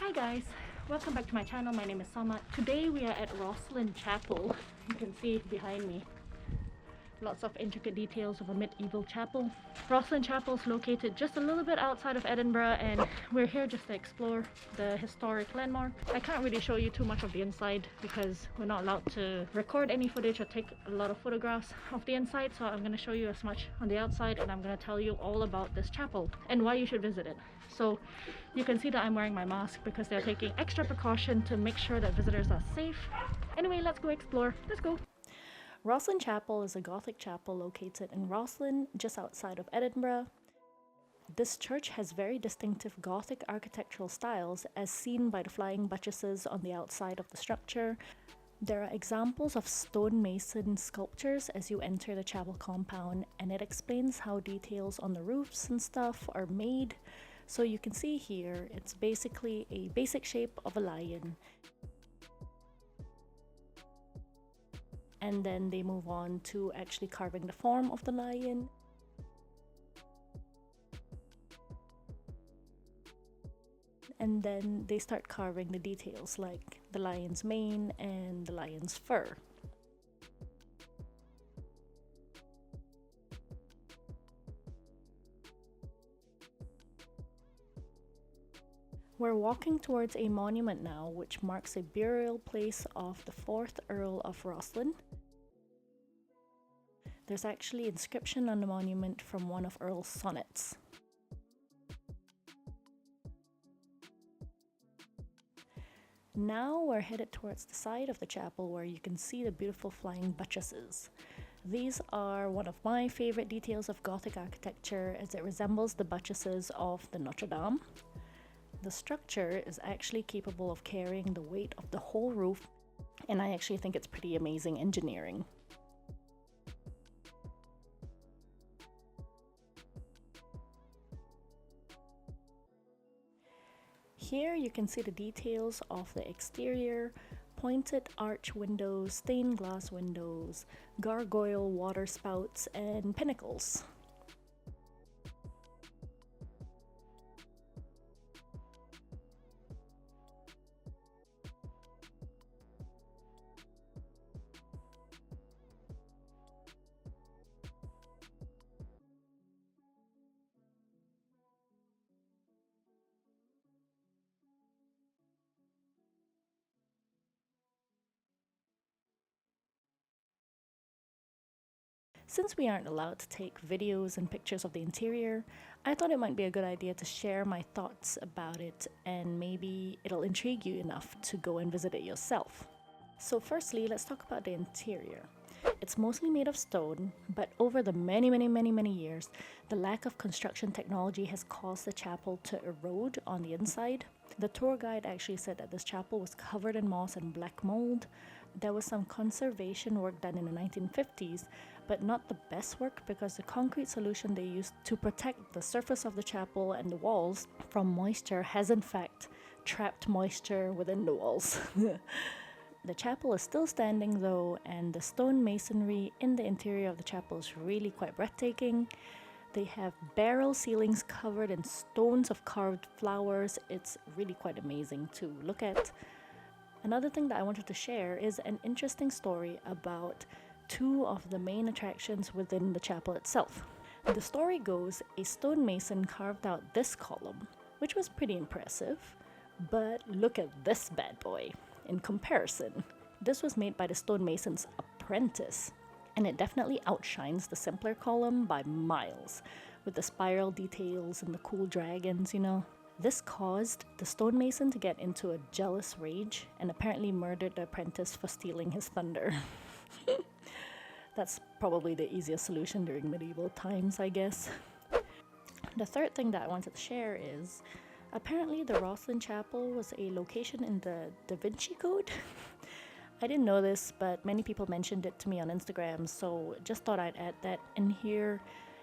Hi guys, welcome back to my channel. My name is Sama. Today we are at Rosslyn Chapel. You can see behind me lots of intricate details of a medieval chapel. Rosslyn Chapel is located just a little bit outside of Edinburgh, and we're here just to explore the historic landmark. I can't really show you too much of the inside because we're not allowed to record any footage or take a lot of photographs of the inside, so I'm going to show you as much on the outside, and I'm going to tell you all about this chapel and why you should visit it. So you can see that I'm wearing my mask because they're taking extra precaution to make sure that visitors are safe. Anyway, let's go explore. Let's go. Rosslyn Chapel is a Gothic chapel located in Roslin, just outside of Edinburgh. This church has very distinctive Gothic architectural styles as seen by the flying buttresses on the outside of the structure. There are examples of stonemason sculptures as you enter the chapel compound, and it explains how details on the roofs and stuff are made. So you can see here, it's basically a basic shape of a lion. And then they move on to actually carving the form of the lion. And then they start carving the details like the lion's mane and the lion's fur. We're walking towards a monument now, which marks a burial place of the 4th Earl of Roslin. There's actually inscription on the monument from one of Earl's sonnets. Now we're headed towards the side of the chapel where you can see the beautiful flying buttresses. These are one of my favorite details of Gothic architecture as it resembles the buttresses of the Notredames. The structure is actually capable of carrying the weight of the whole roof, and I actually think it's pretty amazing engineering. Here you can see the details of the exterior, pointed arch windows, stained glass windows, gargoyle water spouts, and pinnacles. Since we aren't allowed to take videos and pictures of the interior, I thought it might be a good idea to share my thoughts about it, and maybe it'll intrigue you enough to go and visit it yourself. So firstly, let's talk about the interior. It's mostly made of stone, but over the many years, the lack of construction technology has caused the chapel to erode on the inside. The tour guide actually said that this chapel was covered in moss and black mold. There was some conservation work done in the 1950s, but not the best work because the concrete solution they used to protect the surface of the chapel and the walls from moisture has in fact trapped moisture within the walls. The chapel is still standing though, and the stone masonry in the interior of the chapel is really quite breathtaking. They have barrel ceilings covered in stones of carved flowers. It's really quite amazing to look at. Another thing that I wanted to share is an interesting story about two of the main attractions within the chapel itself. The story goes, a stonemason carved out this column, which was pretty impressive, but look at this bad boy. In comparison, this was made by the stonemason's apprentice, and it definitely outshines the simpler column by miles, with the spiral details and the cool dragons, you know. This caused the stonemason to get into a jealous rage and apparently murdered the apprentice for stealing his thunder. That's probably the easiest solution during medieval times, I guess. The third thing that I wanted to share is, apparently the Rosslyn Chapel was a location in the Vinci Code. I didn't know this, but many people mentioned it to me on Instagram, so just thought I'd add that in here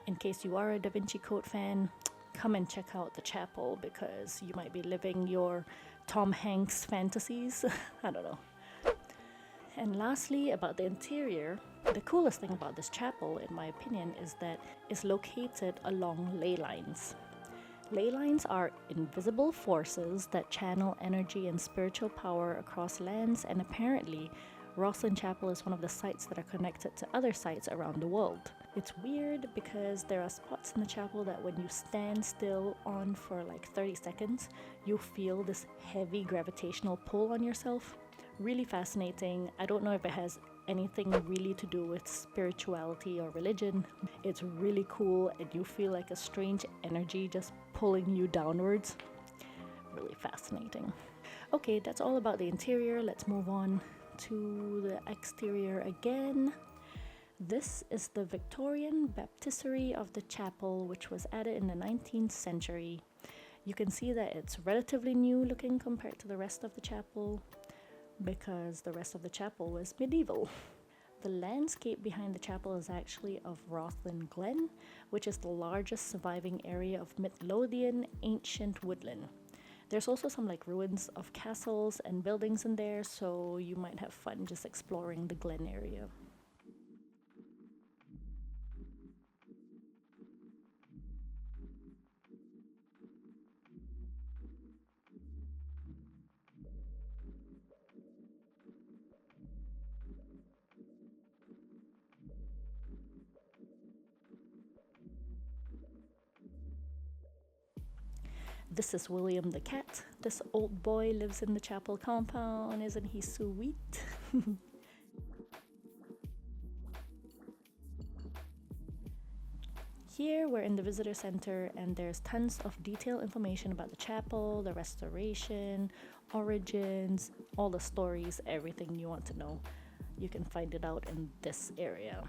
in case you are a Da Vinci Code fan. Come and check out the chapel because you might be living your Tom Hanks fantasies. I don't know. And lastly, about the interior, the coolest thing about this chapel, in my opinion, is that it's located along ley lines. Ley lines are invisible forces that channel energy and spiritual power across lands, and apparently, Rosslyn Chapel is one of the sites that are connected to other sites around the world. It's weird because there are spots in the chapel that when you stand still on for like 30 seconds, you feel this heavy gravitational pull on yourself. Really fascinating. I don't know if it has anything really to do with spirituality or religion. It's really cool and you feel like a strange energy just pulling you downwards. Really fascinating. Okay, that's all about the interior. Let's move on to the exterior again. This is the Victorian baptistery of the chapel, which was added in the 19th century. You can see that it's relatively new looking compared to the rest of the chapel, because the rest of the chapel was medieval. The landscape behind the chapel is actually of Roslin Glen, which is the largest surviving area of Midlothian ancient woodland. There's also some like ruins of castles and buildings in there, so you might have fun just exploring the Glen area. This is William the cat. This old boy lives in the chapel compound. Isn't he sweet? Here we're in the visitor center and there's tons of detailed information about the chapel, the restoration, origins, all the stories, everything you want to know. You can find it out in this area.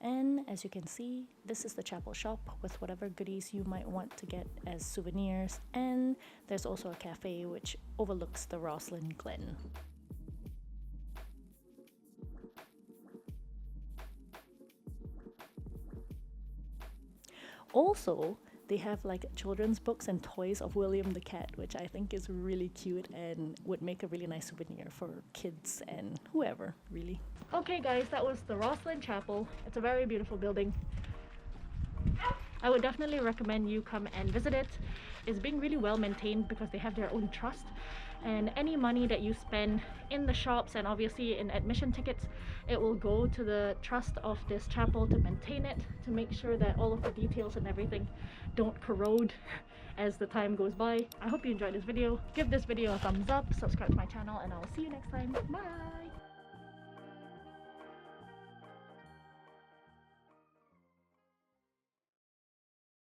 And as you can see, this is the chapel shop with whatever goodies you might want to get as souvenirs, and there's also a cafe which overlooks the Roslin Glen. Also, they have like children's books and toys of William the cat, which I think is really cute and would make a really nice souvenir for kids and whoever, really. Okay guys, that was the Rosslyn Chapel. It's a very beautiful building. I would definitely recommend you come and visit it. It's being really well maintained because they have their own trust, and any money that you spend in the shops and obviously in admission tickets, it will go to the trust of this chapel to maintain it, to make sure that all of the details and everything don't corrode as the time goes by. I hope you enjoyed this video. Give this video a thumbs up, subscribe to my channel, and I'll see you next time. Bye!